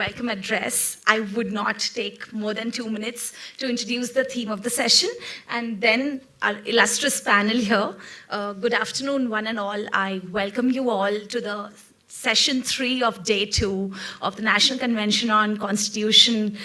Welcome address. I would not take more than 2 minutes to introduce the theme of the session, and then our illustrious panel here. Good afternoon, one and all. I welcome you all to the session 3 of day 2 of the National Convention on Constitution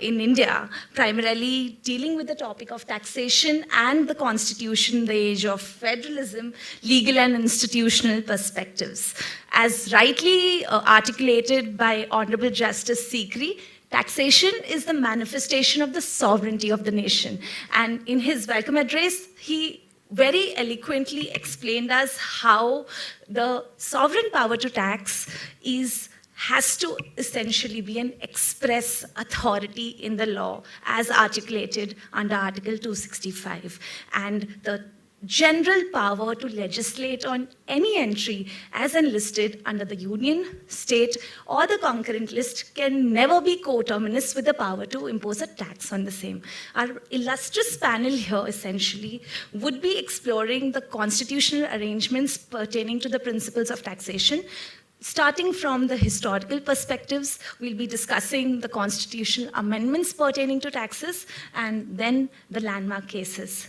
in India, primarily dealing with the topic of taxation and the Constitution, the age of federalism, legal and institutional perspectives. As rightly articulated by Honorable Justice Sikri, taxation is the manifestation of the sovereignty of the nation. And in his welcome address, he very eloquently explained us how the sovereign power to tax has to essentially be an express authority in the law as articulated under Article 265. And the general power to legislate on any entry as enlisted under the union, state, or the concurrent list can never be coterminous with the power to impose a tax on the same. Our illustrious panel here essentially would be exploring the constitutional arrangements pertaining to the principles of taxation. Starting from the historical perspectives, we'll be discussing the constitutional amendments pertaining to taxes and then the landmark cases.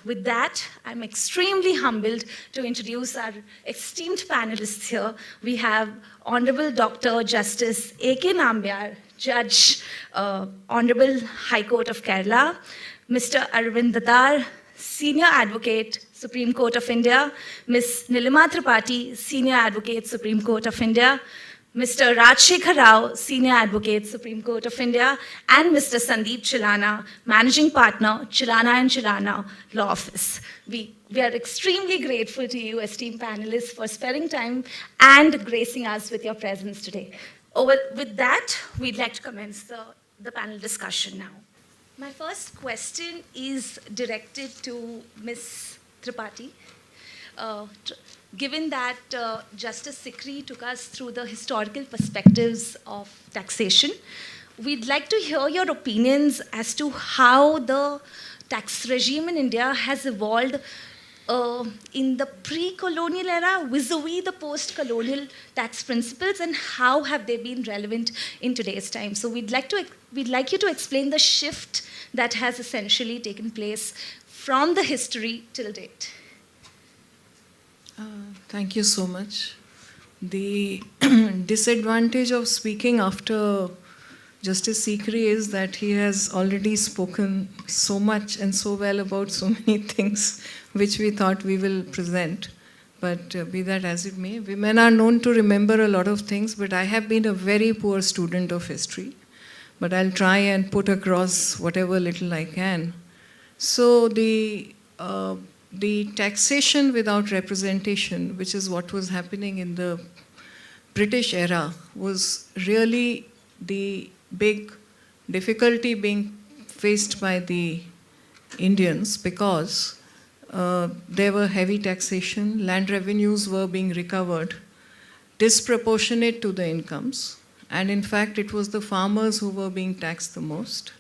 With that, I'm extremely humbled to introduce our esteemed panelists here. We have Honorable Dr. Justice A.K. Nambiar, Judge, Honorable High Court of Kerala, Mr. Arvind Datar, Senior Advocate, Supreme Court of India, Ms. Neelima Tripathi, Senior Advocate, Supreme Court of India, Mr. Raj Shekhar Rao, Senior Advocate, Supreme Court of India, and Mr. Sandeep Chilana, Managing Partner, Chilana and Chilana Law Office. We are extremely grateful to you, esteemed panelists, for sparing time and gracing us with your presence today. With that, we'd like to commence the panel discussion now. My first question is directed to Ms. Tripathi. Given that Justice Sikri took us through the historical perspectives of taxation, we'd like to hear your opinions as to how the tax regime in India has evolved in the pre-colonial era vis-a-vis the post-colonial tax principles, and how have they been relevant in today's time. So we'd like you to explain the shift that has essentially taken place from the history till date. Thank you so much. The disadvantage of speaking after Justice Sikri is that he has already spoken so much and so well about so many things which we thought we will present. But be that as it may, women are known to remember a lot of things, but I have been a very poor student of history. But I'll try and put across whatever little I can. So the taxation without representation, which is what was happening in the British era, was really the big difficulty being faced by the Indians, because there were heavy taxation, land revenues were being recovered disproportionate to the incomes, and in fact it was the farmers who were being taxed the most.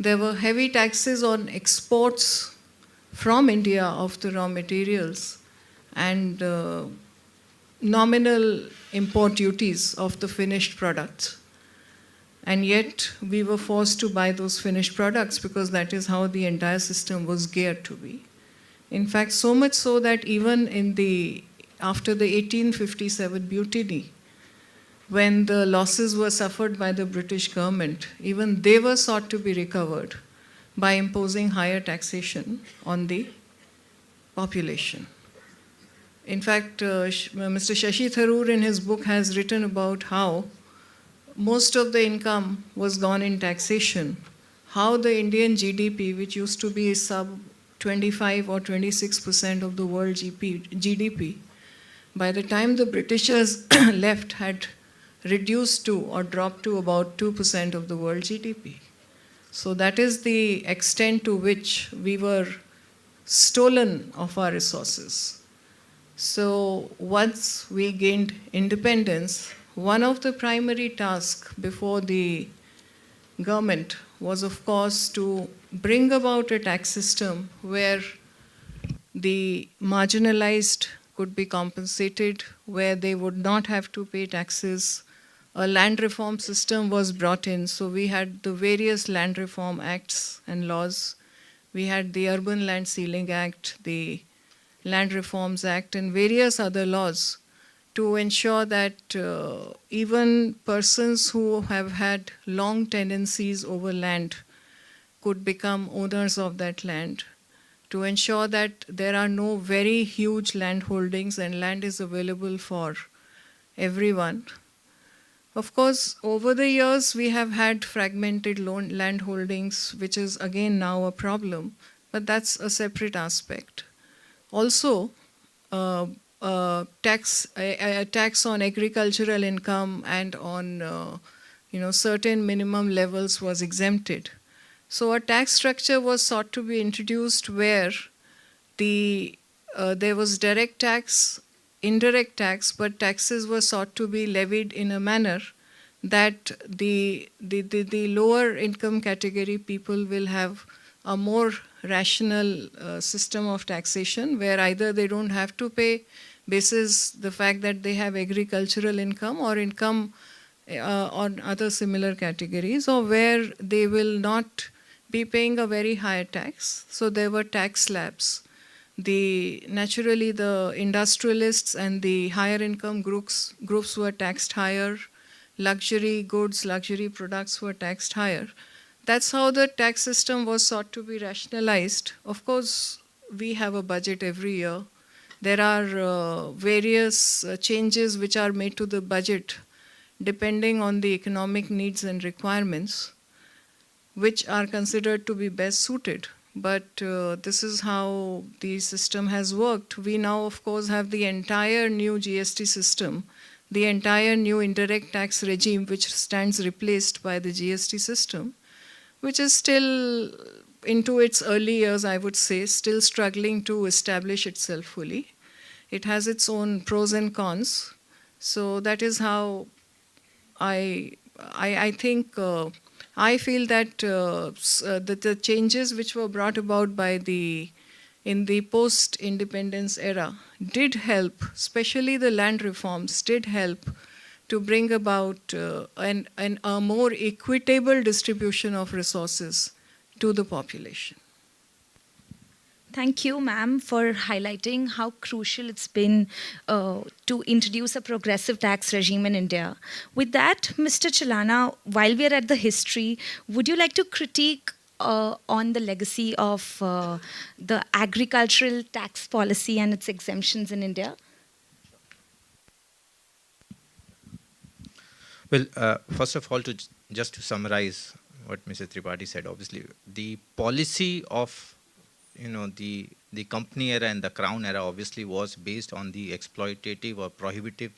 There were heavy taxes on exports from India of the raw materials, and nominal import duties of the finished products. And yet we were forced to buy those finished products because that is how the entire system was geared to be. In fact, so much so that even after the 1857 mutiny, when the losses were suffered by the British government, even they were sought to be recovered by imposing higher taxation on the population. In fact, Mr. Shashi Tharoor in his book has written about how most of the income was gone in taxation, how the Indian GDP, which used to be sub 25 or 26% of the world GDP, by the time the Britishers left, had reduced to or dropped to about 2% of the world GDP. So that is the extent to which we were stolen of our resources. So once we gained independence, one of the primary tasks before the government was, of course, to bring about a tax system where the marginalized could be compensated, where they would not have to pay taxes a land reform system was brought in. So we had the various land reform acts and laws. We had the Urban Land Ceiling Act, the Land Reforms Act, and various other laws to ensure that even persons who have had long tenancies over land could become owners of that land, to ensure that there are no very huge land holdings and land is available for everyone. Of course, over the years, we have had fragmented land holdings, which is again now a problem, but that's a separate aspect. Also, a tax on agricultural income and on certain minimum levels was exempted. So a tax structure was sought to be introduced where there was direct tax, indirect tax, but taxes were sought to be levied in a manner that the lower income category people will have a more rational system of taxation, where either they don't have to pay basis the fact that they have agricultural income or income on other similar categories, or where they will not be paying a very high tax. So there were tax slabs. Naturally, the industrialists and the higher income groups were taxed higher. Luxury goods, luxury products were taxed higher. That's how the tax system was sought to be rationalized. Of course, we have a budget every year. There are various changes which are made to the budget depending on the economic needs and requirements, which are considered to be best suited. But this is how the system has worked. We now, of course, have the entire new GST system, the entire new indirect tax regime, which stands replaced by the GST system, which is still into its early years, I would say, still struggling to establish itself fully. It has its own pros and cons. So that is how I think I feel that the changes which were brought about in the post-independence era did help, especially the land reforms did help to bring about a more equitable distribution of resources to the population. Thank you, ma'am, for highlighting how crucial it's been to introduce a progressive tax regime in India. With that, Mr. Chilana, while we are at the history, would you like to critique on the legacy of the agricultural tax policy and its exemptions in India? Well, first of all, just to summarize what Mrs. Tripathi said, obviously, the policy of the company era and the crown era obviously was based on the exploitative or prohibitive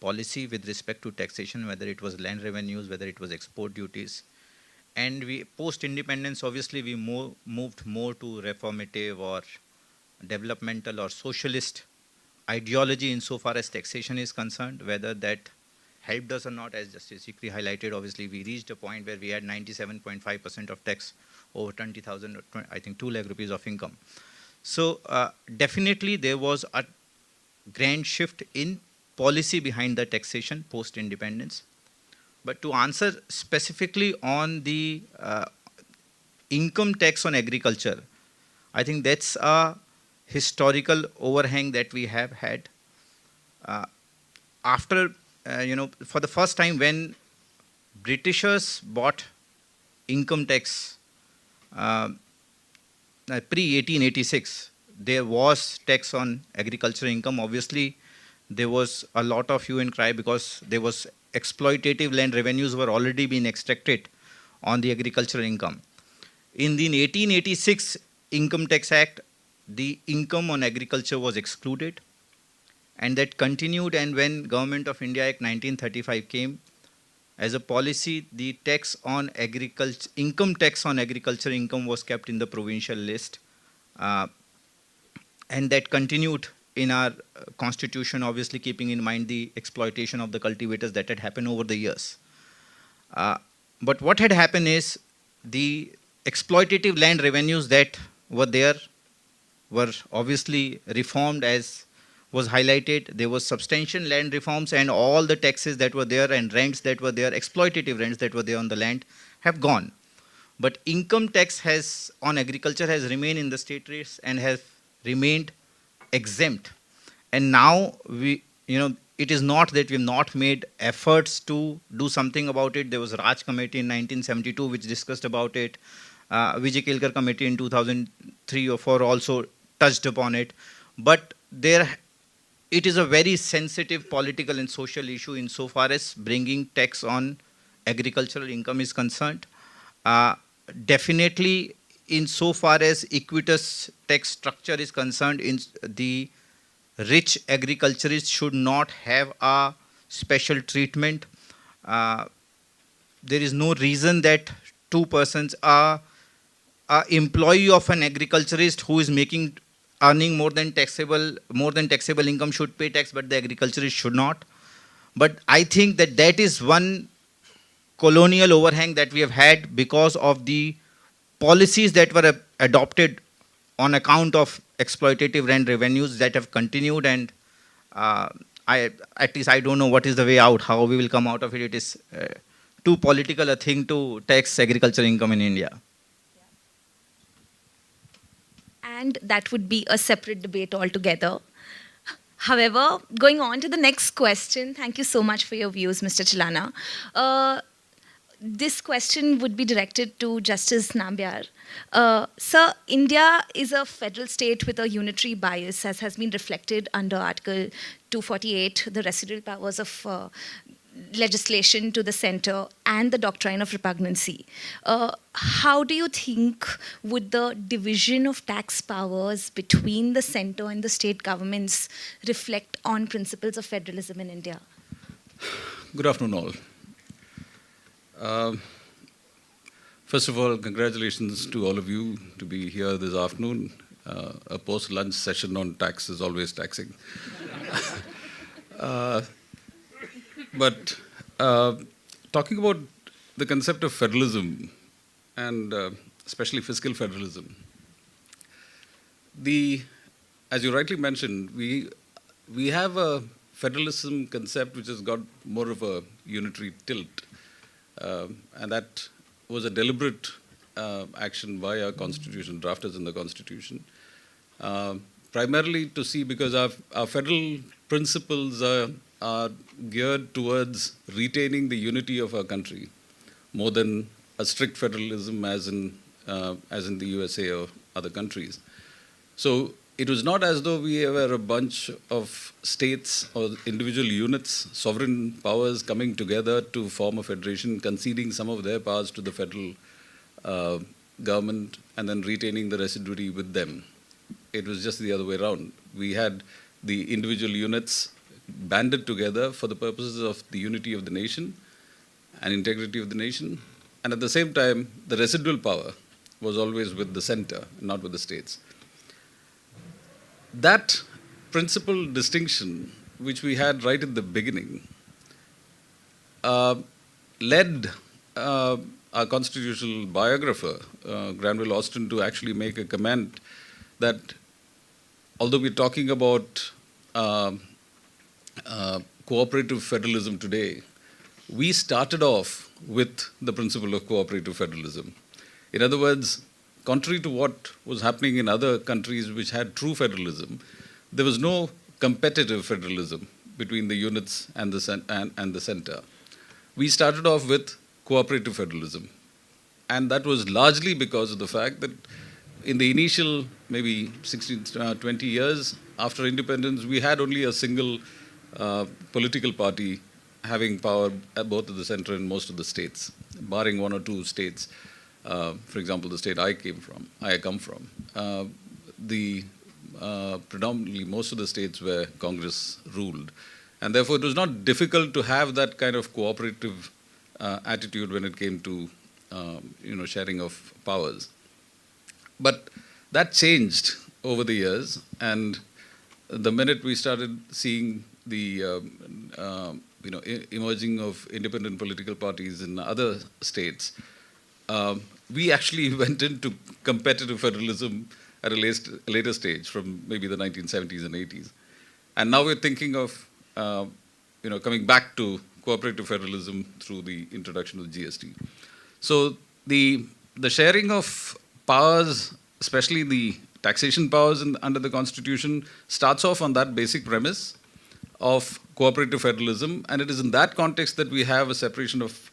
policy with respect to taxation, whether it was land revenues, whether it was export duties. And post-independence, obviously, we moved more to reformative or developmental or socialist ideology insofar as taxation is concerned, whether that helped us or not. As Justice Sikri highlighted, obviously, we reached a point where we had 97.5% of tax over 20,000, I think 2 lakh rupees of income. So definitely there was a grand shift in policy behind the taxation post-independence. But to answer specifically on the income tax on agriculture, I think that's a historical overhang that we have had. After, for the first time when Britishers bought income tax pre-1886, there was tax on agricultural income. Obviously, there was a lot of hue and cry because there was exploitative land revenues were already being extracted on the agricultural income. In the 1886 Income Tax Act, the income on agriculture was excluded, and that continued. And when Government of India Act 1935 came, as a policy, the tax on agriculture, income tax on agriculture income was kept in the provincial list, and that continued in our constitution, obviously keeping in mind the exploitation of the cultivators that had happened over the years. But what had happened is the exploitative land revenues that were there were obviously reformed as was highlighted. There was substantial land reforms, and all the taxes that were there and rents that were there, exploitative rents that were there on the land, have gone. But income tax has on agriculture has remained in the state rates and has remained exempt. And now it is not that we have not made efforts to do something about it. There was Raj committee in 1972 which discussed about it. Vijay Kelkar committee in 2003 or 4 also touched upon it. But it is a very sensitive political and social issue insofar as bringing tax on agricultural income is concerned. Definitely, insofar as equitous tax structure is concerned, the rich agriculturists should not have a special treatment. There is no reason that two persons are employee of an agriculturist who is earning more than taxable income should pay tax, but the agriculturist should not. But I think that is one colonial overhang that we have had because of the policies that were adopted on account of exploitative rent revenues that have continued, and at least I don't know what is the way out, how we will come out of it. It is too political a thing to tax agriculture income in India. And that would be a separate debate altogether. However, going on to the next question, thank you so much for your views, Mr. Chilana. This question would be directed to Justice Nambiar. Sir, India is a federal state with a unitary bias, as has been reflected under Article 248, the residual powers of legislation to the center, and the doctrine of repugnancy. How do you think would the division of tax powers between the center and the state governments reflect on principles of federalism in India? Good afternoon, all. First of all, congratulations to all of you to be here this afternoon. A post-lunch session on tax is always taxing. But talking about the concept of federalism, and especially fiscal federalism, as you rightly mentioned, we have a federalism concept which has got more of a unitary tilt. And that was a deliberate action by our constitution, drafters in the constitution, primarily to see, because our federal principles are geared towards retaining the unity of our country more than a strict federalism as in the USA or other countries. So it was not as though we were a bunch of states or individual units, sovereign powers coming together to form a federation, conceding some of their powers to the federal government and then retaining the residuary with them. It was just the other way around. We had the individual units banded together for the purposes of the unity of the nation and integrity of the nation. And at the same time, the residual power was always with the center, not with the states. That principal distinction, which we had right at the beginning, led our constitutional biographer, Granville Austin, to actually make a comment that although we're talking about cooperative federalism today, we started off with the principle of cooperative federalism. In other words, contrary to what was happening in other countries which had true federalism, there was no competitive federalism between the units and the center. We started off with cooperative federalism. And that was largely because of the fact that in the initial maybe 16, 20 years after independence, we had only a single political party having power at both of the center and most of the states, barring one or two states. For example, the state I come from, predominantly most of the states where Congress ruled. And therefore, it was not difficult to have that kind of cooperative attitude when it came to sharing of powers. But that changed over the years, and the minute we started seeing the emerging of independent political parties in other states, we actually went into competitive federalism at a later stage, from maybe the 1970s and 80s. And now we're thinking of coming back to cooperative federalism through the introduction of the GST. So the sharing of powers, especially the taxation powers under the Constitution, starts off on that basic premise of cooperative federalism, and it is in that context that we have a separation of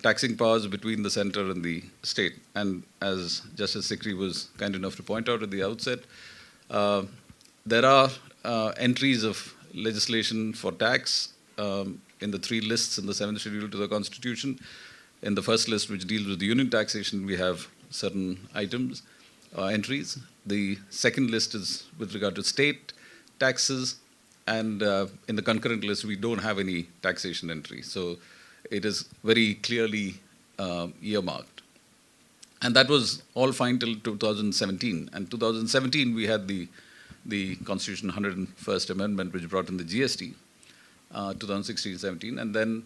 taxing powers between the center and the state. And as Justice Sikri was kind enough to point out at the outset, there are entries of legislation for tax in the 3 lists in the 7th schedule to the Constitution. In the first list, which deals with the union taxation, we have certain items, entries. The second list is with regard to state taxes, and in the concurrent list, we don't have any taxation entry. So it is very clearly earmarked. And that was all fine till 2017. And 2017, we had the Constitution 101st Amendment, which brought in the GST, 2016-17. And then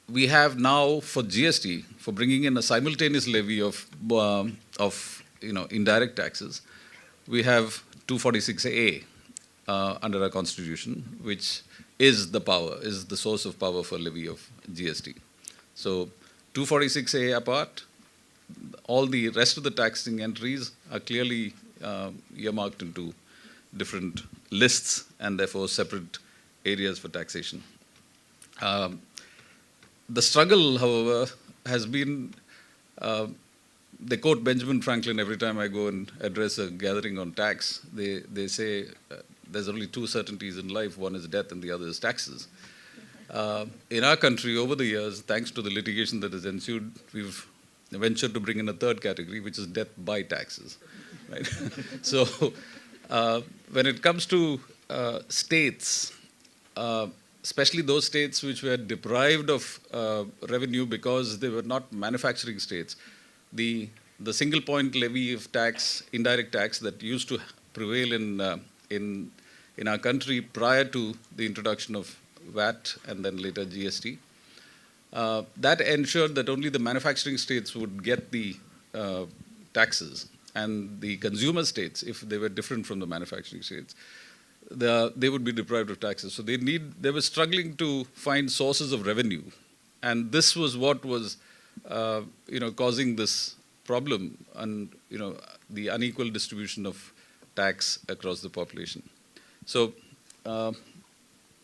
we have now for GST, for bringing in a simultaneous levy of indirect taxes, we have 246A under our Constitution, which is the source of power for levy of GST. So 246A apart, all the rest of the taxing entries are clearly earmarked into different lists and therefore separate areas for taxation. The struggle, however, has been, they quote Benjamin Franklin every time I go and address a gathering on tax. They say there's only 2 certainties in life, one is death and the other is taxes. In our country, over the years, thanks to the litigation that has ensued, we've ventured to bring in a 3rd category, which is death by taxes. Right? So when it comes to states, especially those states which were deprived of revenue because they were not manufacturing states, the single point levy of tax, indirect tax that used to prevail in our country prior to the introduction of VAT and then later GST, that ensured that only the manufacturing states would get the taxes, and the consumer states, if they were different from the manufacturing states, they would be deprived of taxes. So they were struggling to find sources of revenue, and this was what was causing this problem, and the unequal distribution of tax across the population. So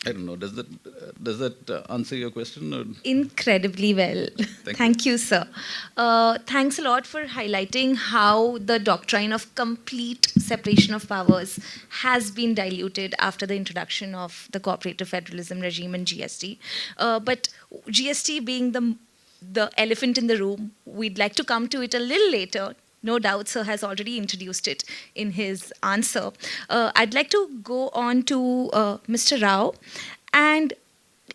I don't know, does that answer your question? Or? Incredibly well. Thank you, sir. Thanks a lot for highlighting how the doctrine of complete separation of powers has been diluted after the introduction of the cooperative federalism regime and GST. But GST being the elephant in the room, we'd like to come to it a little later. No doubt, sir has already introduced it in his answer. I'd like to go on to Mr. Rao, and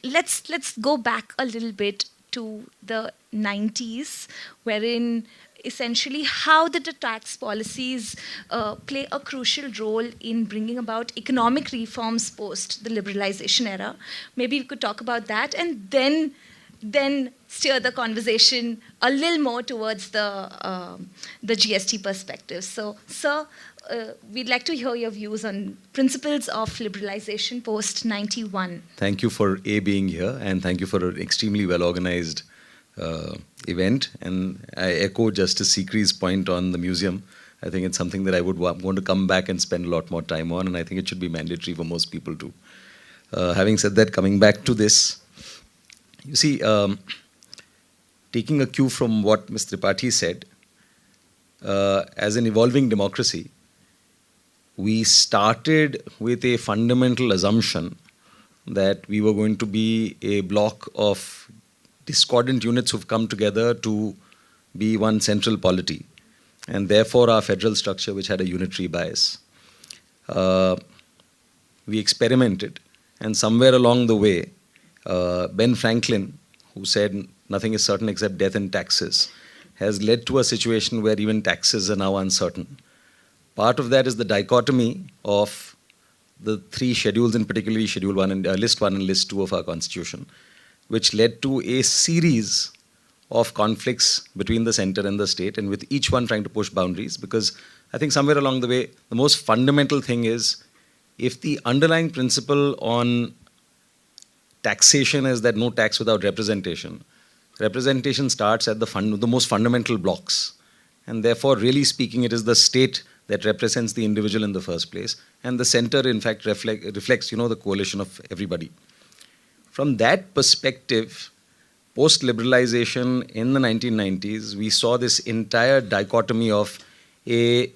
let's go back a little bit to the 90s, wherein essentially how did the tax policies play a crucial role in bringing about economic reforms post the liberalization era. Maybe we could talk about that, and then steer the conversation a little more towards the GST perspective. So, sir, we'd like to hear your views on principles of liberalization post 91. Thank you for being here, and thank you for an extremely well-organized event. And I echo Justice Sikri's point on the museum. I think it's something that I would want to come back and spend a lot more time on, and I think it should be mandatory for most people too. Having said that, coming back to this, you see, taking a cue from what Ms. Tripathi said, as an evolving democracy, we started with a fundamental assumption that we were going to be a block of discordant units who've come together to be one central polity, and therefore our federal structure, which had a unitary bias. We experimented, and somewhere along the way, Ben Franklin, who said nothing is certain except death and taxes, has led to a situation where even taxes are now uncertain. Part of that is the dichotomy of the 3 schedules, in particularly Schedule 1 and List 1 and List 2 of our Constitution, which led to a series of conflicts between the center and the state, and with each one trying to push boundaries, because I think somewhere along the way, the most fundamental thing is if the underlying principle on taxation is that no tax without representation, representation starts at the most fundamental blocks. And therefore, really speaking, it is the state that represents the individual in the first place. And the center, in fact, reflects, the coalition of everybody. From that perspective, post-liberalization in the 1990s, we saw this entire dichotomy of a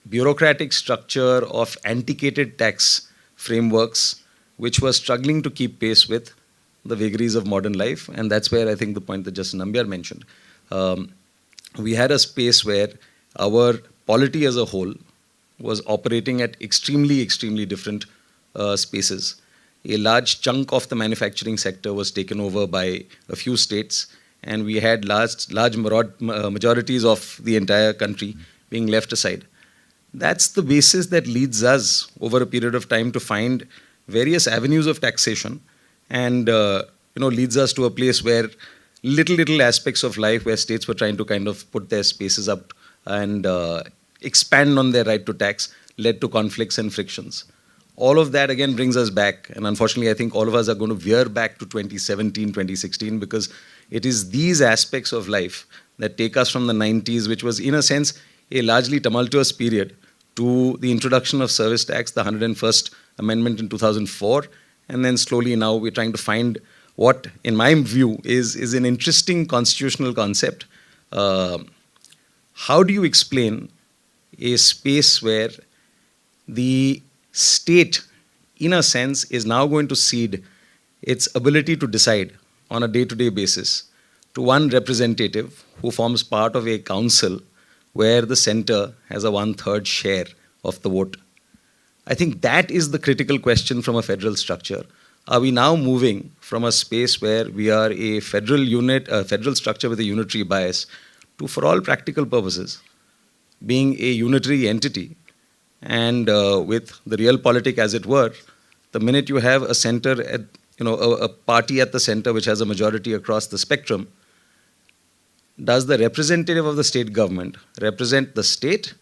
bureaucratic structure of antiquated tax frameworks, which was struggling to keep pace with the vagaries of modern life. And that's where I think the point that Justice Nambiar mentioned. We had a space where our polity as a whole was operating at extremely, extremely different spaces. A large chunk of the manufacturing sector was taken over by a few states, and we had large majorities of the entire country being left aside. That's the basis that leads us over a period of time to find various avenues of taxation, and leads us to a place where little aspects of life where states were trying to kind of put their spaces up and expand on their right to tax led to conflicts and frictions. All of that again brings us back, and unfortunately I think all of us are going to veer back to 2017, 2016, because it is these aspects of life that take us from the 90s, which was in a sense a largely tumultuous period, to the introduction of service tax, the 101st Amendment in 2004, and then slowly now we're trying to find what, in my view, is an interesting constitutional concept. How do you explain a space where the state, in a sense, is now going to cede its ability to decide on a day-to-day basis to one representative who forms part of a council where the center has a 1/3 share of the vote? I think that is the critical question from a federal structure. Are we now moving from a space where we are a federal unit, a federal structure with a unitary bias, to, for all practical purposes, being a unitary entity, and with the realpolitik, as it were, the minute you have a center, a party at the center which has a majority across the spectrum, does the representative of the state government represent the state,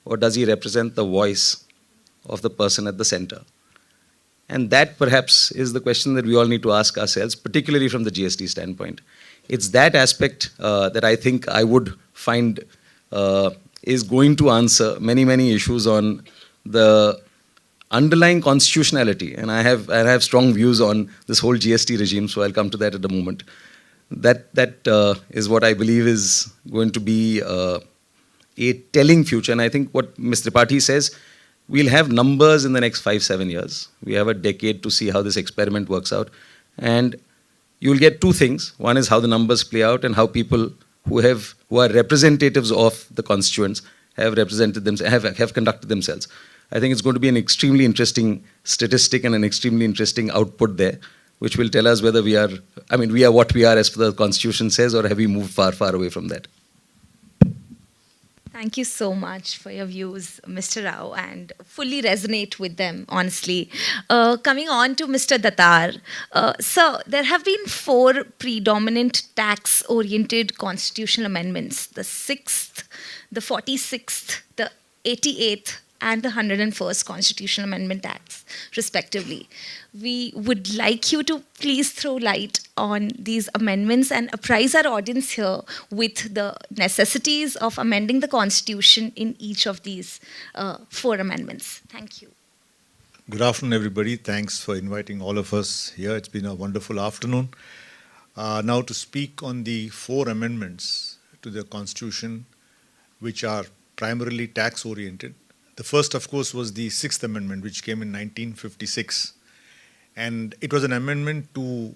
or does he represent the voice of the person at the center? And that perhaps is the question that we all need to ask ourselves, particularly from the GST standpoint. It's that aspect that I think I would find is going to answer many issues on the underlying constitutionality. And I have strong views on this whole GST regime, so I'll come to that at a moment. That is what I believe is going to be a telling future. And I think what Ms. Tripathi says, we'll have numbers in the next 5-7 years. We have a decade to see how this experiment works out. And you'll get two things. One is how the numbers play out and how people who are representatives of the constituents have conducted themselves. I think it's going to be an extremely interesting statistic and an extremely interesting output there, which will tell us whether we are what we are as the Constitution says, or have we moved far away from that. Thank you so much for your views, Mr. Rao, and fully resonate with them, honestly. Coming on to Mr. Datar. Sir, there have been 4 predominant tax-oriented constitutional amendments: the 6th, the 46th, the 88th, and the 101st Constitutional Amendment Acts, respectively. We would like you to please throw light on these amendments and apprise our audience here with the necessities of amending the Constitution in each of these 4 amendments. Thank you. Good afternoon, everybody. Thanks for inviting all of us here. It's been a wonderful afternoon. Now to speak on the 4 amendments to the Constitution, which are primarily tax-oriented. The first, of course, was the 6th Amendment, which came in 1956. And it was an amendment to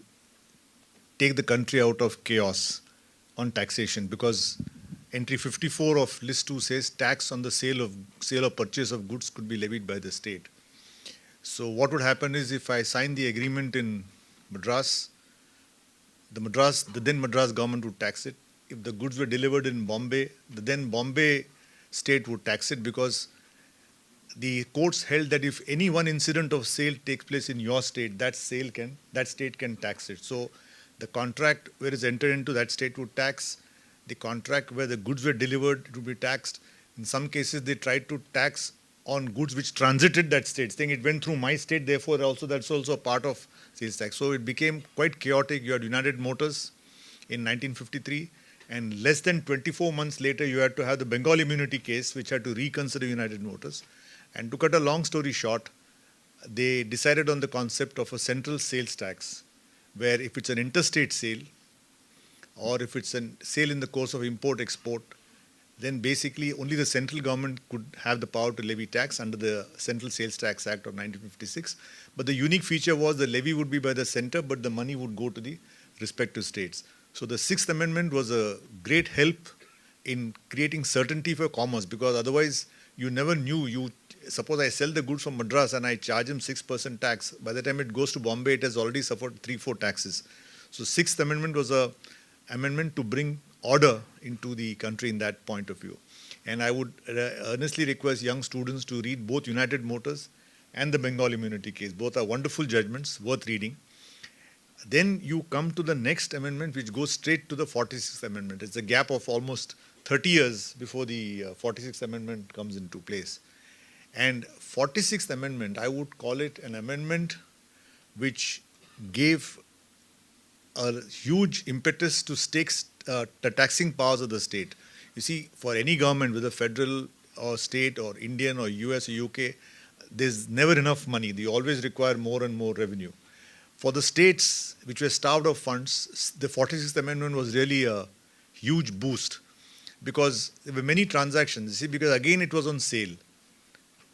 take the country out of chaos on taxation, because entry 54 of List 2 says tax on the sale or purchase of goods could be levied by the state. So what would happen is, if I sign the agreement in Madras, the then Madras government would tax it. If the goods were delivered in Bombay, the then Bombay state would tax it, because the courts held that if any one incident of sale takes place in your state, that state can tax it. So the contract where it's entered into, that state would tax. The contract where the goods were delivered, it would be taxed. In some cases, they tried to tax on goods which transited that state, saying it went through my state, therefore also that's also a part of sales tax. So it became quite chaotic. You had United Motors in 1953, and less than 24 months later you had to have the Bengal immunity case, which had to reconsider United Motors. And to cut a long story short, they decided on the concept of a central sales tax, where if it's an interstate sale or if it's a sale in the course of import-export, then basically only the central government could have the power to levy tax under the Central Sales Tax Act of 1956. But the unique feature was the levy would be by the center, but the money would go to the respective states. So the Sixth Amendment was a great help in creating certainty for commerce, because otherwise you never knew. Suppose I sell the goods from Madras and I charge him 6% tax. By the time it goes to Bombay, it has already suffered 3-4 taxes. So Sixth Amendment was a amendment to bring order into the country in that point of view. And I would earnestly request young students to read both United Motors and the Bengal immunity case. Both are wonderful judgments, worth reading. Then you come to the next amendment, which goes straight to the 46th Amendment. It's a gap of almost 30 years before the 46th Amendment comes into place. And 46th Amendment, I would call it an amendment which gave a huge impetus to the taxing powers of the state. You see, for any government, whether federal or state or Indian or US or UK, there's never enough money. They always require more and more revenue. For the states which were starved of funds, the 46th Amendment was really a huge boost, because there were many transactions. You see, because again it was on sale.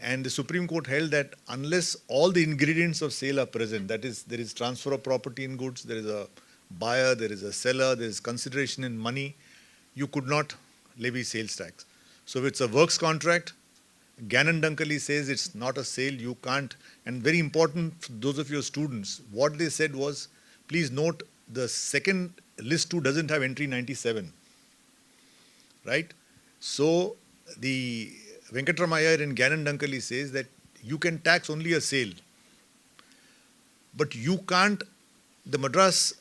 And the Supreme Court held that unless all the ingredients of sale are present, that is, there is transfer of property in goods, there is a buyer, there is a seller, there is consideration in money, you could not levy sales tax. So if it's a works contract, Gannon Dunkley says it's not a sale, you can't. And very important for those of your students, what they said was, please note the second list 2 doesn't have entry 97, right? So the Venkatramaiah in Gannon Dunkley says that you can tax only a sale, but you can't, the Madras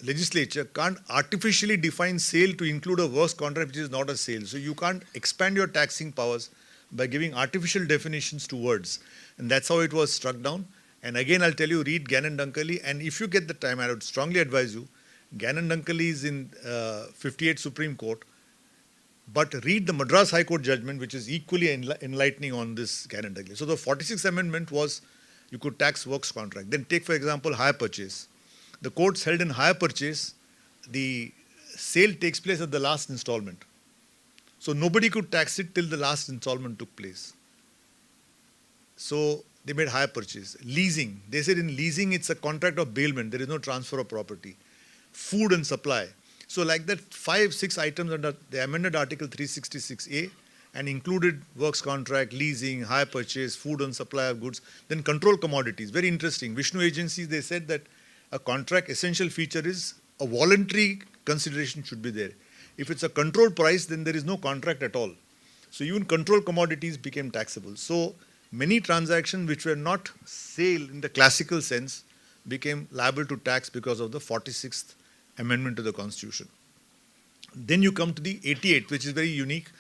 legislature can't artificially define sale to include a works contract which is not a sale. So you can't expand your taxing powers by giving artificial definitions to words. And that's how it was struck down. And again, I'll tell you, read Gannon Dunkley. And if you get the time, I would strongly advise you, Gannon Dunkley is in 58 Supreme Court, but read the Madras High Court judgment, which is equally enlightening on this Gannon Dunkley. So the 46th Amendment was you could tax works contract. Then take, for example, hire purchase. The courts held in hire purchase, the sale takes place at the last installment. So nobody could tax it till the last installment took place. So they made hire purchase. Leasing. They said in leasing it's a contract of bailment. There is no transfer of property. Food and supply. So like that 5-6 items under the amended Article 366A and included works contract, leasing, hire purchase, food and supply of goods. Then control commodities. Very interesting. Vishnu agencies, they said that a contract essential feature is a voluntary consideration should be there. If it's a controlled price, then there is no contract at all. So even controlled commodities became taxable. So many transactions which were not sale in the classical sense became liable to tax because of the 46th Amendment to the Constitution. Then you come to the 88th, which is very unique,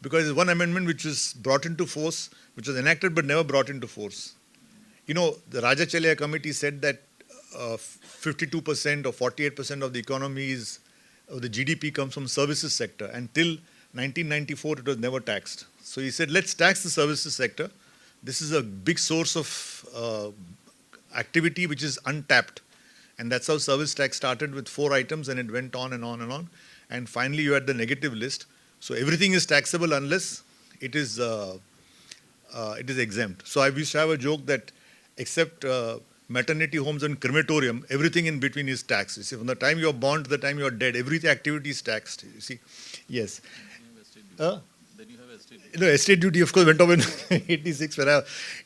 because it's one amendment which was brought into force, which was enacted but never brought into force. You know, the Rajachalya committee said that 52% or 48% of the economy of the GDP comes from services sector, and till 1994 it was never taxed. So he said, let's tax the services sector. This is a big source of activity which is untapped. And that's how service tax started with 4 items, and it went on and on and on. And finally you had the negative list. So everything is taxable unless it is exempt. So I used to have a joke that except maternity homes and crematorium, everything in between is taxed. You see, from the time you're born to the time you're dead, every activity is taxed. You see, yes. Then you have estate duty. No, estate duty, of course, went off in 86.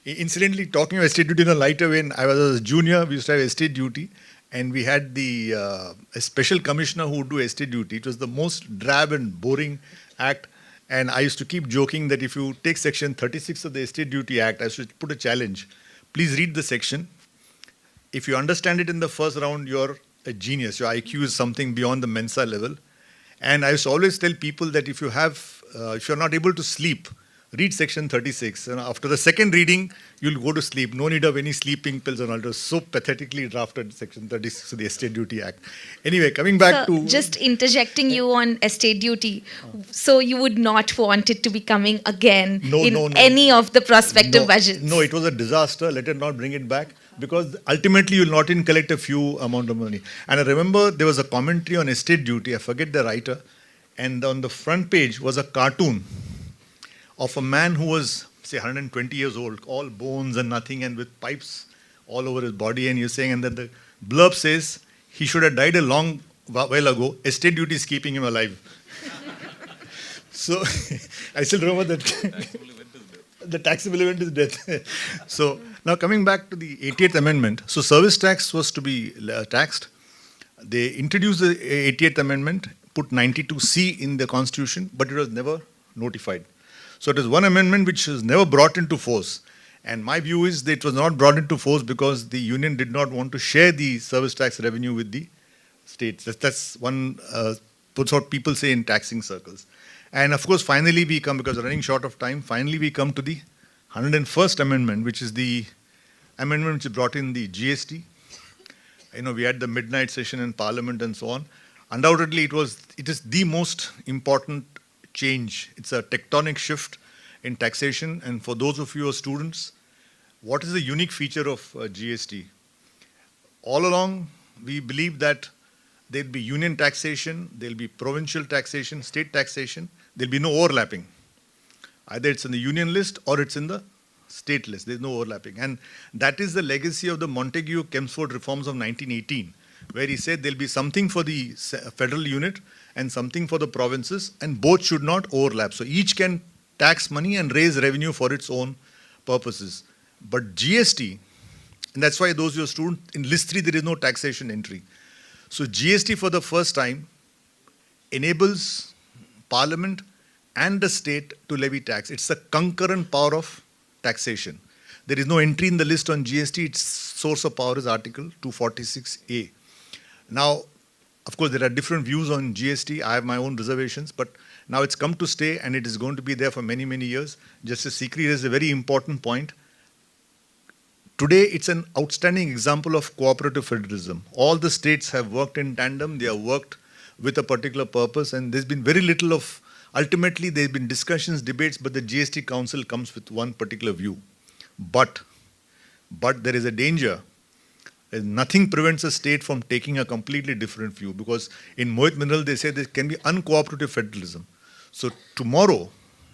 Incidentally, talking of estate duty in a lighter vein, I was a junior, we used to have estate duty, and we had a special commissioner who would do estate duty. It was the most drab and boring act. And I used to keep joking that if you take section 36 of the Estate Duty Act, I should put a challenge. Please read the section. If you understand it in the first round, you're a genius. Your IQ is something beyond the Mensa level. And I used to always tell people that if you're not able to sleep, read section 36. And after the second reading, you'll go to sleep. No need of any sleeping pills and all. It was so pathetically drafted, section 36 of the Estate Duty Act. Anyway, coming back to... Just interjecting you on estate duty. So you would not want it to be coming again any of the prospective budgets? No, it was a disaster. Let it not bring it back. Because ultimately you'll not even collect a few amount of money. And I remember there was a commentary on estate duty. I forget the writer. And on the front page was a cartoon of a man who was, say, 120 years old, all bones and nothing, and with pipes all over his body. And you're saying, and then the blurb says, he should have died a long while ago. Estate duty is keeping him alive. So, I still remember that. The taxable event is death. So, now coming back to the 88th Amendment. So, service tax was to be taxed. They introduced the 88th Amendment, put 92C in the Constitution, but it was never notified. So it is one amendment which was never brought into force. And my view is that it was not brought into force because the union did not want to share the service tax revenue with the states. That's one, that's what people say in taxing circles. And of course, finally we come, because we're running short of time, finally we come to the 101st Amendment, which is the amendment which brought in the GST. You know, we had the midnight session in Parliament and so on. Undoubtedly, it is the most important change. It's a tectonic shift in taxation. And for those of you who are students, what is the unique feature of GST? All along, we believe that there'll be union taxation, there'll be provincial taxation, state taxation. There'll be no overlapping. Either it's in the union list or it's in the state list. There's no overlapping. And that is the legacy of the Montagu-Chelmsford reforms of 1918, where he said there'll be something for the federal unit and something for the provinces, and both should not overlap. So each can tax money and raise revenue for its own purposes. But GST, and that's why those who are students, in list 3 there is no taxation entry. So GST for the first time enables Parliament and the state to levy tax. It's a concurrent power of taxation. There is no entry in the list on GST. Its source of power is Article 246A. Now, of course, there are different views on GST. I have my own reservations, but now it's come to stay and it is going to be there for many, many years. Justice Sikri raised a very important point. Today, it's an outstanding example of cooperative federalism. All the states have worked in tandem. They have worked with a particular purpose, and there's been very little of, ultimately, there's been discussions, debates, but the GST Council comes with one particular view. But there is a danger. Nothing prevents a state from taking a completely different view, because in Mohit Mineral they say there can be uncooperative federalism. So tomorrow,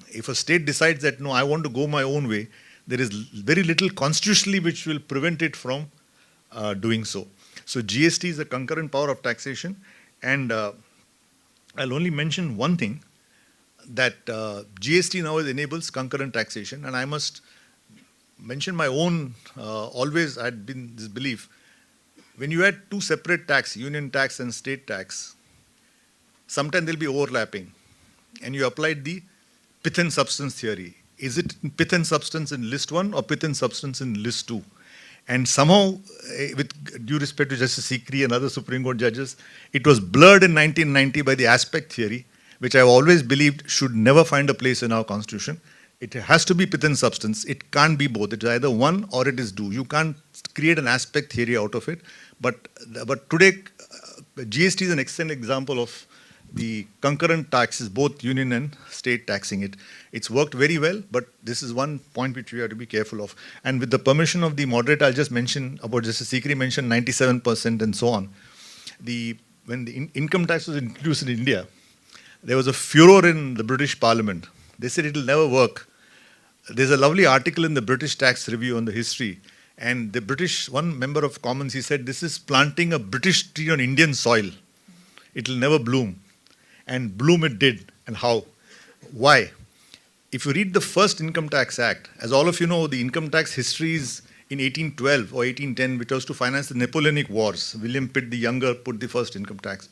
if a state decides that no, I want to go my own way, there is very little constitutionally which will prevent it from doing so. So GST is a concurrent power of taxation, and I'll only mention one thing, that GST now enables concurrent taxation, and I must mention my own, always I had been this belief, when you had two separate tax, union tax and state tax, sometimes they'll be overlapping, and you applied the pith and substance theory. Is it pith and substance in list 1 or pith and substance in list 2? And somehow, with due respect to Justice Sikri and other Supreme Court judges, it was blurred in 1990 by the aspect theory, which I've always believed should never find a place in our constitution. It has to be pith and substance. It can't be both. It's either one or it is two. You can't create an aspect theory out of it. But today, GST is an excellent example of the concurrent taxes, both union and state taxing it. It's worked very well, but this is one point which we have to be careful of. And with the permission of the moderator, I'll just mention about Justice Sikri mentioned 97% and so on. When the income tax was introduced in India, there was a furor in the British Parliament. They said it will never work. There's a lovely article in the British Tax Review on the history, and the British, one member of Commons, he said, this is planting a British tree on Indian soil. It will never bloom. And bloom it did. And how? Why? If you read the first Income Tax Act, as all of you know, the income tax history is in 1812 or 1810, which was to finance the Napoleonic Wars. William Pitt the Younger put the first income tax.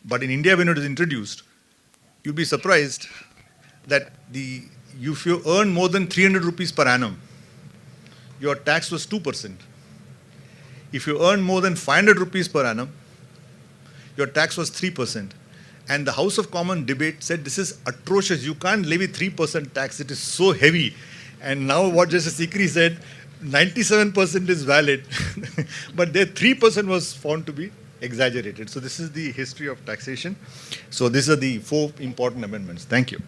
But in India, when it was introduced, you'll be surprised that if you earn more than 300 rupees per annum, your tax was 2%. If you earn more than 500 rupees per annum, your tax was 3%. And the House of Commons debate said this is atrocious. You can't levy 3% tax. It is so heavy. And now what Justice Sikri said, 97% is valid. But there 3% was found to be exaggerated. So this is the history of taxation. So these are the 4 important amendments. Thank you.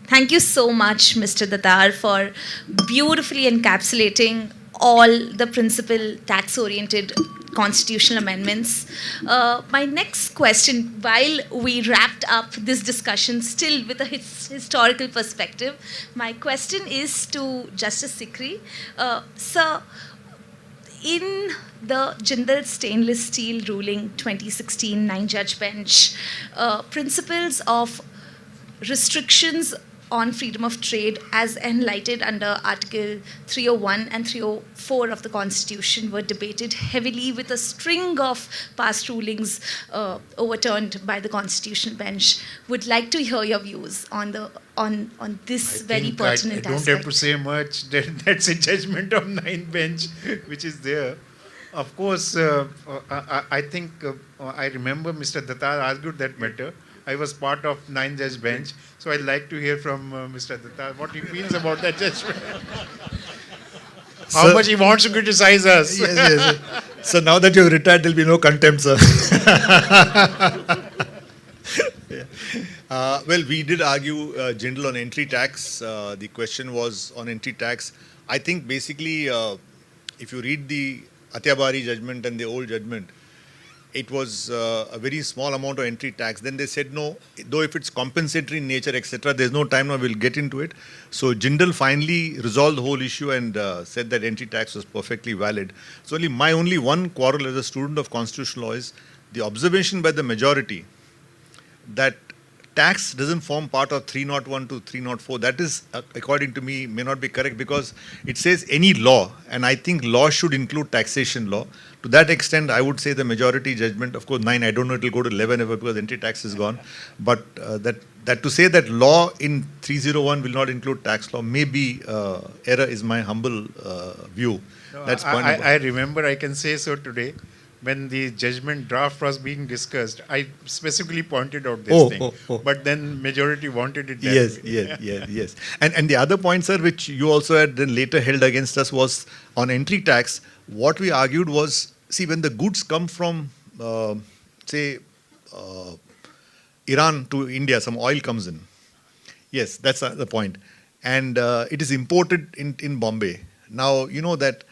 Thank you so much, Mr. Datar, for beautifully encapsulating all the principal tax-oriented constitutional amendments. My next question, while we wrapped up this discussion still with a historical perspective, my question is to Justice Sikri. Sir, in the Jindal stainless steel ruling 2016 9-judge bench, principles of restrictions on freedom of trade as enlightened under Article 301 and 304 of the Constitution were debated heavily, with a string of past rulings overturned by the Constitutional Bench. Would like to hear your views on this very pertinent aspect. I don't have to say much. That's a judgment of 9th bench which is there. Of course, I think I remember Mr. Datar argued that matter. I was part of 9-judge bench, so I'd like to hear from Mr. Datar what he feels about that judgment. How much he wants to criticize us. Yes. So now that you've retired, there'll be no contempt, sir. Well, we did argue Jindal on entry tax. The question was on entry tax. I think basically, if you read the Atyabari judgment and the old judgment, it was a very small amount of entry tax. Then they said no, though if it's compensatory in nature, etc., there's no time now, we'll get into it. So Jindal finally resolved the whole issue and said that entry tax was perfectly valid. So my only one quarrel as a student of constitutional law is the observation by the majority that tax doesn't form part of 301 to 304. That is, according to me, may not be correct, because it says any law, and I think law should include taxation law. To that extent, I would say the majority judgment, of course 9, I don't know, it will go to 11 ever because entry tax is gone. But that to say that law in 301 will not include tax law may be error, is my humble view. No, That's I remember, I can say so today, when the judgment draft was being discussed, I specifically pointed out this thing. But then majority wanted it that way. Yes. And the other point, sir, which you also had then later held against us was on entry tax. What we argued was, see, when the goods come from, say, Iran to India, some oil comes in. Yes, that's the point. And it is imported in Bombay. Now, you know that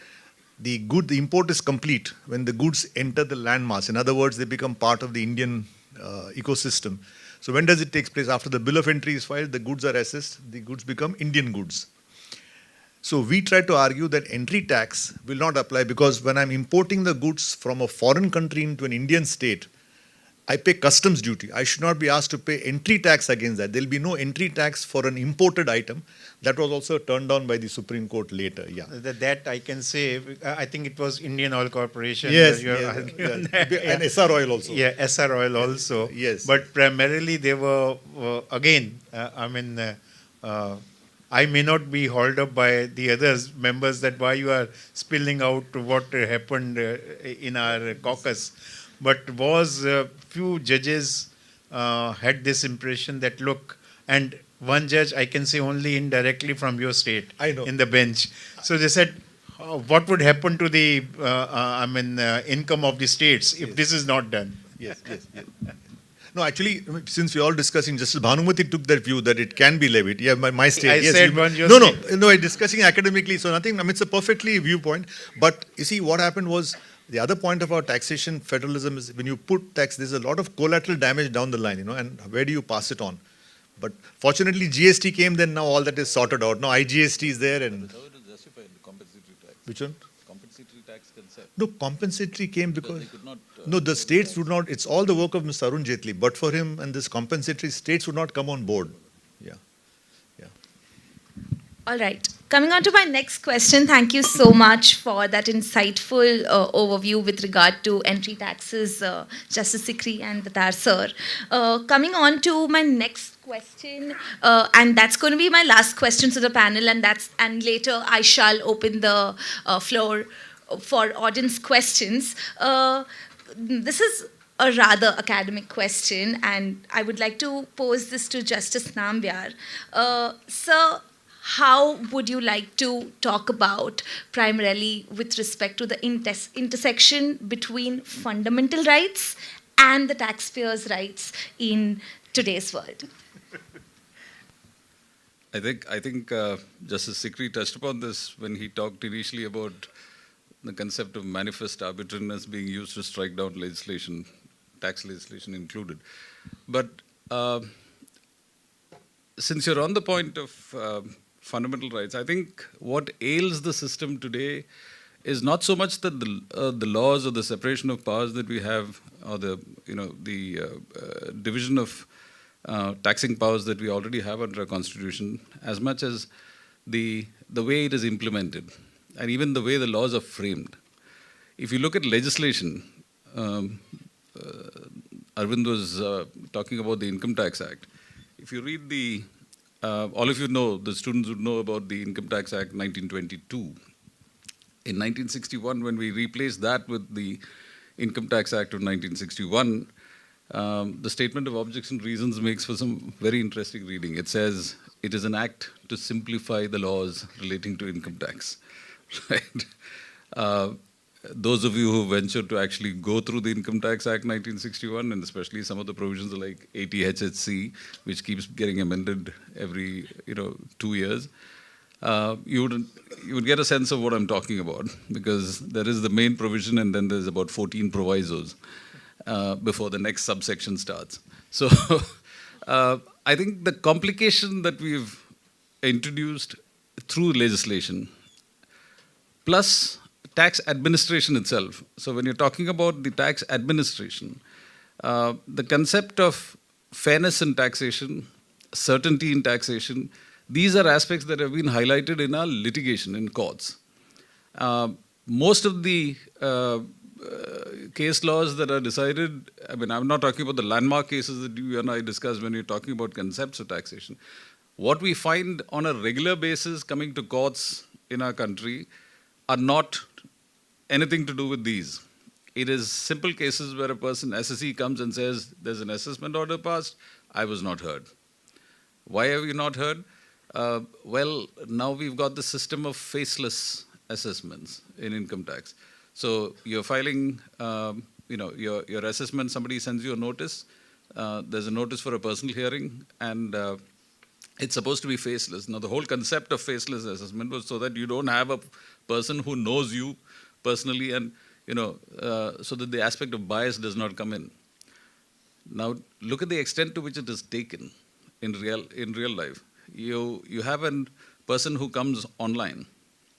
the import is complete when the goods enter the landmass. In other words, they become part of the Indian ecosystem. So when does it take place? After the bill of entry is filed, the goods are assessed, the goods become Indian goods. So we try to argue that entry tax will not apply, because when I'm importing the goods from a foreign country into an Indian state, I pay customs duty. I should not be asked to pay entry tax against that. There will be no entry tax for an imported item. That was also turned down by the Supreme Court later. Yeah. That I can say. I think it was Indian Oil Corporation. Yes. And SR Oil also. Yeah, SR Oil also. Yes. But primarily they were, again, I may not be hauled up by the others members that why you are spilling out what happened in our caucus. But was few judges had this impression that look, and one judge I can say only indirectly from your state, I know, in the bench. So they said, what would happen to the income of the states if this is not done? Yes. No, actually, since we're all discussing, Justice Bhanumati took that view that it can be levied. Yeah, my state. I said one your state. No, discussing academically, so nothing, it's a perfectly viewpoint. But you see, what happened was, the other point of our taxation federalism is when you put tax, there's a lot of collateral damage down the line, and where do you pass it on? But fortunately, GST came, then now all that is sorted out. Now IGST is there, and which one? Compensatory tax concept. No, compensatory came because no, the states would not. It's all the work of Mr. Arun Jaitley. But for him and this compensatory, states would not come on board. Yeah. All right. Coming on to my next question, thank you so much for that insightful overview with regard to entry taxes, Justice Sikri and Datar sir. Coming on to my next question, and that's going to be my last question to the panel, and later I shall open the floor for audience questions. This is a rather academic question, and I would like to pose this to Justice Nambiar. Sir, how would you like to talk about, primarily with respect to the intersection between fundamental rights and the taxpayers' rights in today's world? I think Justice Sikri touched upon this when he talked initially about the concept of manifest arbitrariness being used to strike down legislation, tax legislation included. But since you're on the point of fundamental rights, I think what ails the system today is not so much that the laws or the separation of powers that we have, or the division of taxing powers that we already have under our constitution, as much as the way it is implemented, and even the way the laws are framed. If you look at legislation, Arvind was talking about the Income Tax Act. If you read all of you know, the students would know about the Income Tax Act 1922. In 1961, when we replaced that with the Income Tax Act of 1961, the statement of objections reasons makes for some very interesting reading. It says, it is an act to simplify the laws relating to income tax. Right? Those of you who ventured to actually go through the Income Tax Act 1961, and especially some of the provisions like ATHHC, which keeps getting amended every 2 years, you would get a sense of what I'm talking about, because there is the main provision and then there's about 14 provisos before the next subsection starts. So I think the complication that we've introduced through legislation, plus tax administration itself. So when you're talking about the tax administration, the concept of fairness in taxation, certainty in taxation, these are aspects that have been highlighted in our litigation in courts. Most of the case laws that are decided, I mean, I'm not talking about the landmark cases that you and I discussed when you're talking about concepts of taxation. What we find on a regular basis coming to courts in our country are not anything to do with these. It is simple cases where a person, SSE, comes and says, there's an assessment order passed, I was not heard. Why have you not heard? Well, now we've got the system of faceless assessments in income tax. So you're filing, your assessment, somebody sends you a notice, there's a notice for a personal hearing, and it's supposed to be faceless. Now, the whole concept of faceless assessment was so that you don't have a person who knows you personally, and so that the aspect of bias does not come in. Now, look at the extent to which it is taken in real life. You have a person who comes online,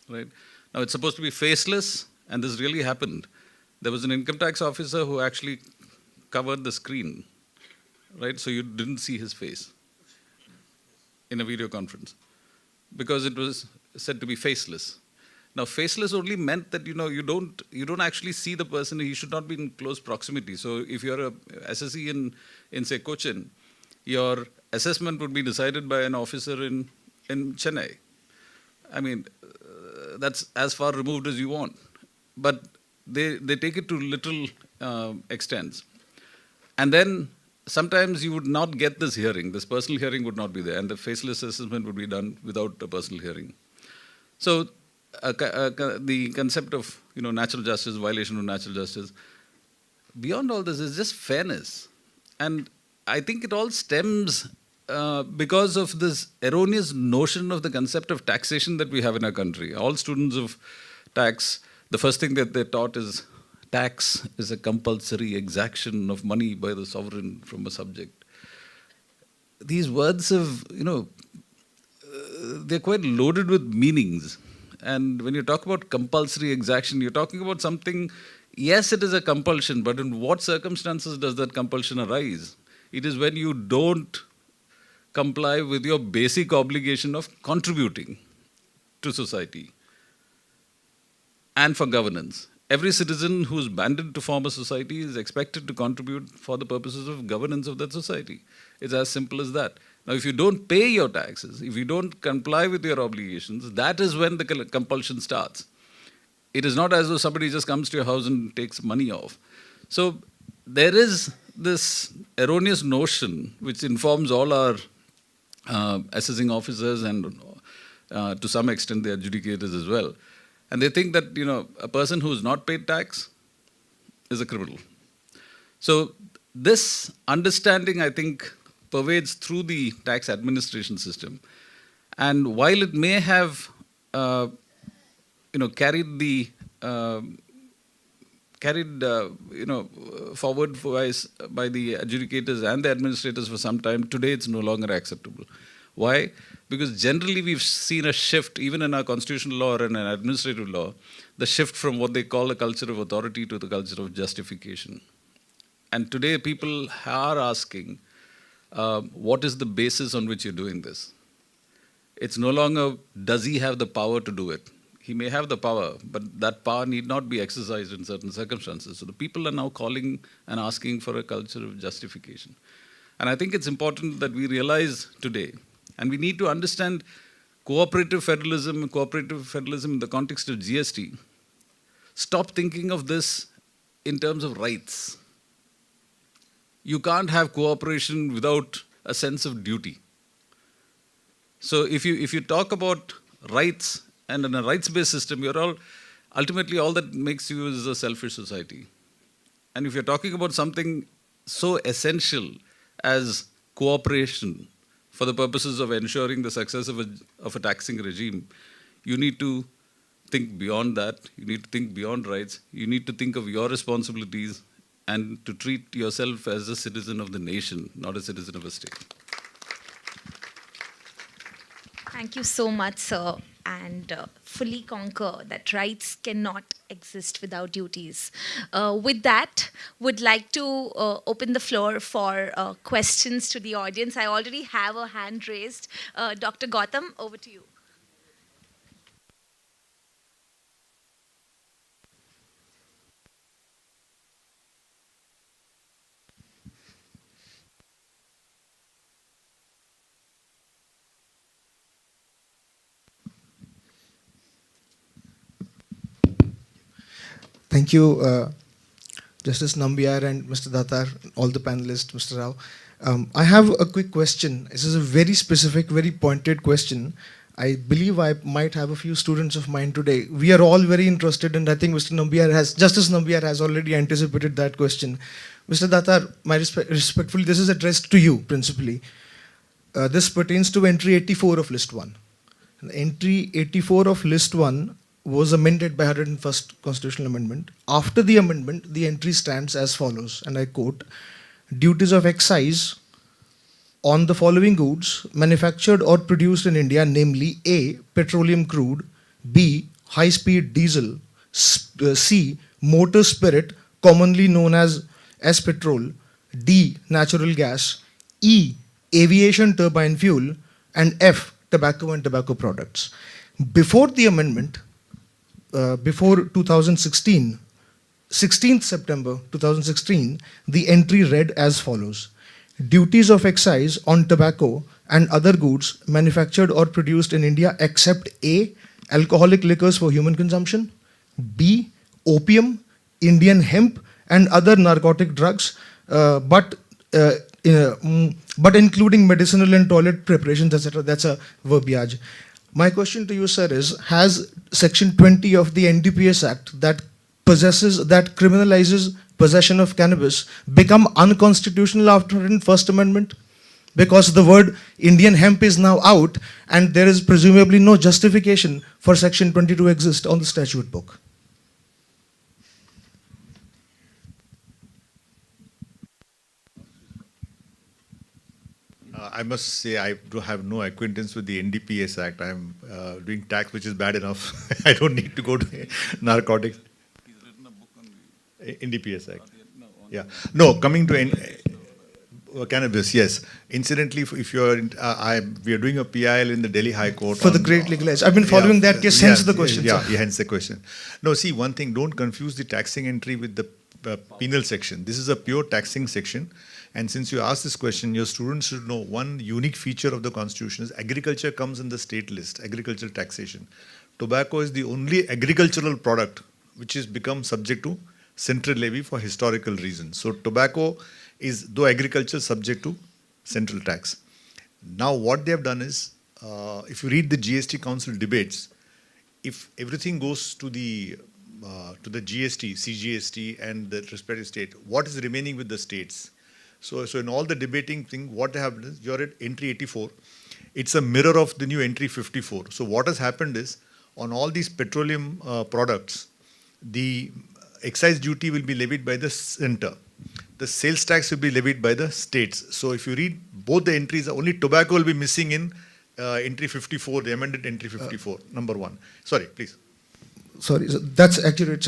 right? Now, it's supposed to be faceless, and this really happened. There was an income tax officer who actually covered the screen, right? So you didn't see his face in a video conference because it was said to be faceless. Now, faceless only meant that you don't actually see the person. He should not be in close proximity. So if you're a SSE in say Cochin, your assessment would be decided by an officer in Chennai. I mean, that's as far removed as you want. But they take it to little extents. And then sometimes you would not get this hearing. This personal hearing would not be there, and the faceless assessment would be done without a personal hearing. So the concept of natural justice, violation of natural justice, beyond all this is just fairness. And I think it all stems because of this erroneous notion of the concept of taxation that we have in our country. All students of tax, the first thing that they're taught is tax is a compulsory exaction of money by the sovereign from a subject. These words have, they're quite loaded with meanings. And when you talk about compulsory exaction, you're talking about something, yes, it is a compulsion, but in what circumstances does that compulsion arise? It is when you don't comply with your basic obligation of contributing to society and for governance. Every citizen who is banded to form a society is expected to contribute for the purposes of governance of that society. It's as simple as that. Now, if you don't pay your taxes, if you don't comply with your obligations, that is when the compulsion starts. It is not as though somebody just comes to your house and takes money off. So there is this erroneous notion which informs all our assessing officers and to some extent the adjudicators as well. And they think that, a person who is not paid tax is a criminal. So this understanding, I think, pervades through the tax administration system. And while it may have, carried the forward by the adjudicators and the administrators for some time, today it's no longer acceptable. Why? Because generally we've seen a shift, even in our constitutional law and an administrative law, the shift from what they call a culture of authority to the culture of justification. And today people are asking, what is the basis on which you're doing this? It's no longer, does he have the power to do it? He may have the power, but that power need not be exercised in certain circumstances. So the people are now calling and asking for a culture of justification. And I think it's important that we realize today, and we need to understand cooperative federalism in the context of GST. Stop thinking of this in terms of rights. You can't have cooperation without a sense of duty. So if you talk about rights, and in a rights-based system, ultimately all that makes you is a selfish society. And if you're talking about something so essential as cooperation for the purposes of ensuring the success of a taxing regime, you need to think beyond that. You need to think beyond rights. You need to think of your responsibilities and to treat yourself as a citizen of the nation, not a citizen of a state. Thank you so much, sir. And fully concur that rights cannot exist without duties. With that, would like to open the floor for questions to the audience. I already have a hand raised. Dr. Gautam, over to you. Thank you, Justice Nambiar and Mr. Datar, all the panelists, Mr. Rao. I have a quick question. This is a very specific, very pointed question. I believe I might have a few students of mine today. We are all very interested, and I think Justice Nambiar has already anticipated that question. Mr. Datar, respectfully, this is addressed to you, principally. This pertains to entry 84 of list 1. Entry 84 of list 1 was amended by 101st Constitutional Amendment. After the amendment, the entry stands as follows, and I quote, duties of excise on the following goods manufactured or produced in India, namely A, petroleum crude, B, high-speed diesel, C, motor spirit, commonly known as petrol, D, natural gas, E, aviation turbine fuel, and F, tobacco and tobacco products. Before the amendment, before 2016, 16th September 2016, the entry read as follows. Duties of excise on tobacco and other goods manufactured or produced in India except A, alcoholic liquors for human consumption, B, opium, Indian hemp and other narcotic drugs, but including medicinal and toilet preparations, etc. That's a verbiage. My question to you, sir, is, has Section 20 of the NDPS Act that criminalizes possession of cannabis become unconstitutional after the First Amendment? Because the word Indian hemp is now out and there is presumably no justification for Section 20 to exist on the statute book. I must say I do have no acquaintance with the NDPS Act. I'm doing tax, which is bad enough. I don't need to go to narcotics. He's written a book on the NDPS Act. Yeah. No, coming to cannabis, yes. Incidentally, if you're, we are doing a PIL in the Delhi High Court. For the great legalized. I've been following that case, hence the question. Yeah, hence the question. No, see, one thing, don't confuse the taxing entry with the penal section. This is a pure taxing section. And since you asked this question, your students should know one unique feature of the constitution is agriculture comes in the state list, agricultural taxation. Tobacco is the only agricultural product which has become subject to central levy for historical reasons. So tobacco is, though agriculture, subject to central tax. Now what they have done is, if you read the GST Council debates, if everything goes to the GST, CGST and the respective state, what is remaining with the states? So in all the debating thing, what happened is, you're at entry 84. It's a mirror of the new entry 54. So what has happened is, on all these petroleum products, the excise duty will be levied by the center. The sales tax will be levied by the states. So if you read both the entries, only tobacco will be missing in entry 54, the amended entry 54, number 1. Sorry, please. Sorry, so that's actually,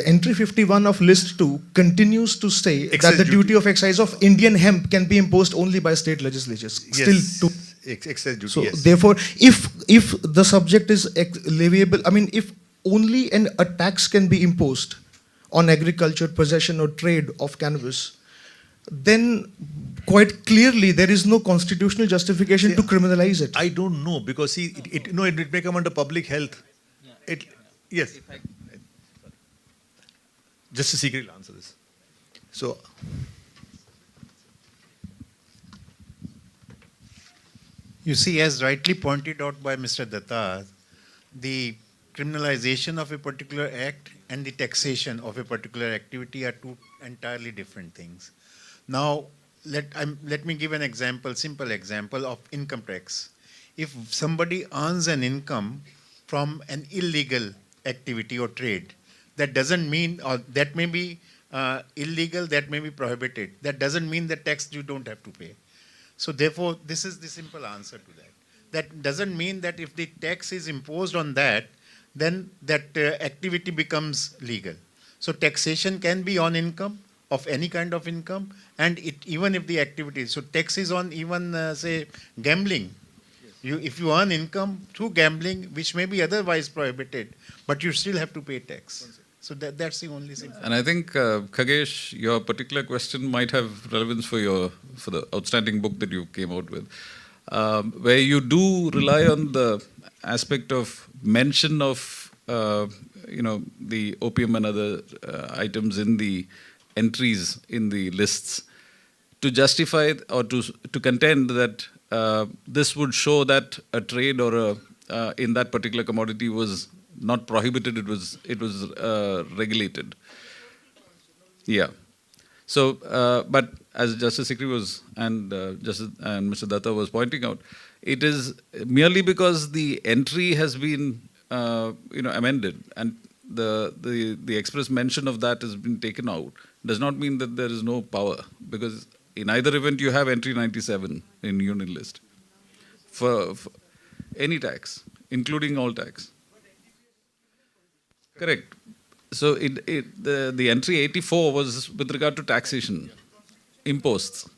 entry 51 of list 2 continues to say Excise that the duty duty of excise of Indian hemp can be imposed only by state legislatures. Yes. Still to. Excise duty, So yes. therefore, if the subject is leviable, I mean, if only a tax can be imposed on agriculture, possession or trade of cannabis, then quite clearly there is no constitutional justification to criminalize it. I don't know, because see, it may come under public health. Yes. Just a secret, will answer this. So, you see, as rightly pointed out by Mr. Datar, the criminalization of a particular act and the taxation of a particular activity are two entirely different things. Now, let me give an example, simple example of income tax. If somebody earns an income from an illegal activity or trade, that doesn't mean, or that may be illegal, that may be prohibited. That doesn't mean the tax you don't have to pay. So therefore, this is the simple answer to that. That doesn't mean that if the tax is imposed on that, then that activity becomes legal. So taxation can be on income, of any kind of income, and even if the activity, so tax is on even say gambling. If you earn income through gambling, which may be otherwise prohibited, but you still have to pay tax. So that's the only thing. And I think, Khagesh, your particular question might have relevance for the outstanding book that you came out with, where you do rely on the aspect of mention of the opium and other items in the entries in the lists to justify or to contend that this would show that a trade or in that particular commodity was not prohibited, it was regulated. Yeah. So, but as Justice Sikri was and Mr. Datar was pointing out, it is merely because the entry has been amended and the express mention of that has been taken out does not mean that there is no power, because in either event you have entry 97 in union list for any tax, including all tax. Correct. So the entry 84 was with regard to taxation, imposts.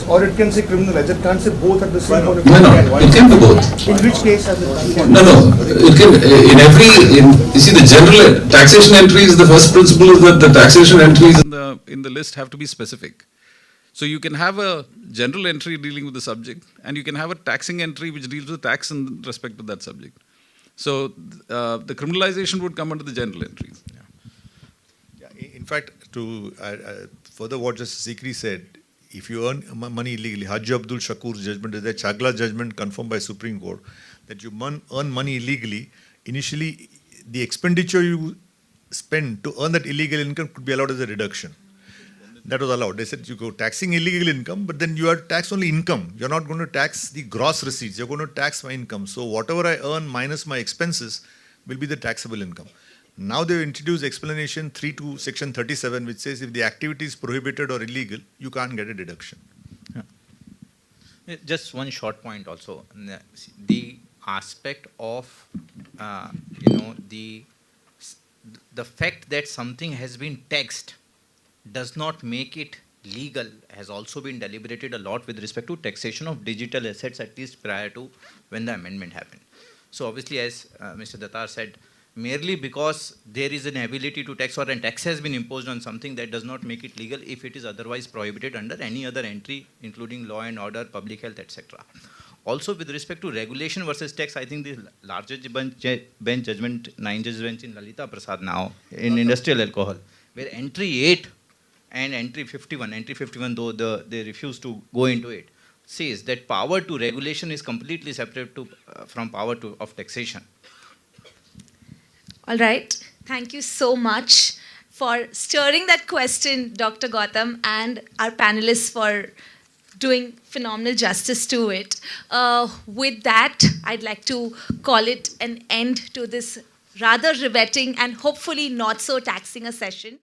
Or it can say criminalize. It can't say both at the same time. No, it can be both. In which case has it done? No, it can, you see, the general taxation entries, the first principle is that the taxation entries in the list have to be specific. So you can have a general entry dealing with the subject, and you can have a taxing entry which deals with tax in respect to that subject. So the criminalization would come under the general entries. Yeah, in fact, to further what Justice Sikri said, if you earn money illegally, Haji Abdul Shakur's judgment is that Chagla judgment confirmed by Supreme Court, that you earn money illegally, initially the expenditure you spend to earn that illegal income could be allowed as a reduction. That was allowed. They said you go taxing illegal income, but then you are tax only income. You're not going to tax the gross receipts. You're going to tax my income. So whatever I earn minus my expenses will be the taxable income. Now they've introduced explanation 3 to section 37, which says if the activity is prohibited or illegal, you can't get a deduction. Yeah. Just one short point also. The aspect of, the fact that something has been taxed does not make it legal has also been deliberated a lot with respect to taxation of digital assets, at least prior to when the amendment happened. So obviously, as Mr. Datar said, merely because there is an ability to tax or a tax has been imposed on something, that does not make it legal if it is otherwise prohibited under any other entry, including law and order, public health, etc. Also, with respect to regulation versus tax, I think the largest bench judgment, 9 judge bench in Lalita Prasad now, in industrial alcohol, where entry 8 and entry 51, though they refuse to go into it, says that power to regulation is completely separate from power of taxation. All right. Thank you so much for stirring that question, Dr. Gautam, and our panelists for doing phenomenal justice to it. With that, I'd like to call it an end to this rather riveting and hopefully not so taxing a session.